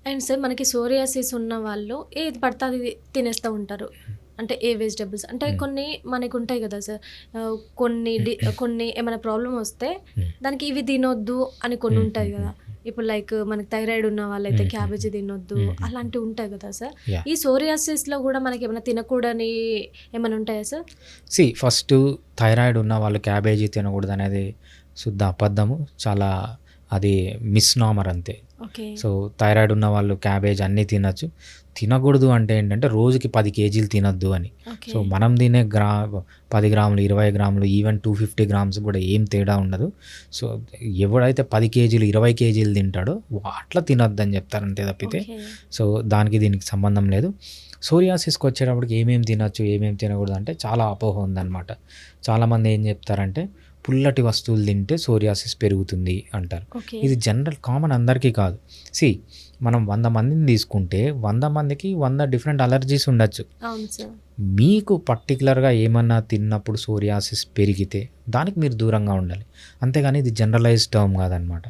And sir మనకి psoriasis ఉన్న వాళ్ళు ఏది పడితే అది తినేస్తూ ఉంటారు. అంటే ఏ వెజిటబుల్స్ అంటే హ్మ్. కొన్ని మనకుంటాయి కదా సార్. కొన్ని ఏమైనా ప్రాబ్లమ్ వస్తే హ్మ్. దానికి ఇవి తినొద్దు అని కొన్ని హ్మ్. ఉంటాయి హ్మ్. కదా! హ్మ్. ఇప్పుడు లైక్ మనకి థైరాయిడ్ ఉన్న వాళ్ళైతే హ్మ్. హ్మ్. క్యాబేజీ తినొద్దు హ్మ్. హ్మ్. అలాంటివి ఉంటాయి కదా సార్. యాహ్! ఈ సోరియాసిస్‌లో గూడా మనకేమైనా తినకూడని ఏమైనా ఉంటాయా సార్? ఫస్టు థైరాయిడ్ ఉన్న వాళ్ళు క్యాబేజీ తినకూడదనేది శుద్ధ అబద్ధము. చాలా అది మిస్‌నామర్ అంతే. ఓకే. సో, థైరాయిడ్ ఉన్న వాళ్ళు క్యాబేజ్ అన్నీ తినొచ్చు. తినకూడదు అంటే ఏంటంటే రోజుకి 10 కేజీలు తినొద్దు అని. So, okay. మనం తినే 10 గ్రాములు, 20 గ్రాములు, ఈవెన్ 250 గ్రామ్స్ కూడా ఏం తేడా ఉండదు. సో, ఎవడైతే 10 కేజీలు, 20 కేజీలు తింటాడో అట్లా తినొద్దని చెప్తారు అంతే తప్పితే, ఓకే. సో, దానికి దీనికి సంబంధం లేదు. సోరియాసిస్‌కొచ్చేటప్పటికి ఏమేమి తినొచ్చు, ఏమేమి తినకూడదు అంటే చాలా అపోహ ఉందనమాట. చాలామంది ఏం చెప్తారంటే పుల్లటి వస్తువులు తింటే సోరియాసిస్ పెరుగుతుంది అంటారు. ఓకే. ఇది జనరల్ కామన్ అందరికీ కాదు. సీ మనం 100 మందిని తీసుకుంటే 100 మందికి 100 డిఫరెంట్ అలర్జీస్ ఉండొచ్చు. అవును సార్. మీకు పర్టిక్యులర్‌గా ఏమన్నా తిన్నప్పుడు సోరియాసిస్ పెరిగితే దానికి మీరు దూరంగా ఉండాలి. అంతేగాని ఇది జనరలైజ్డ్ టర్మ్ కాదనమాట.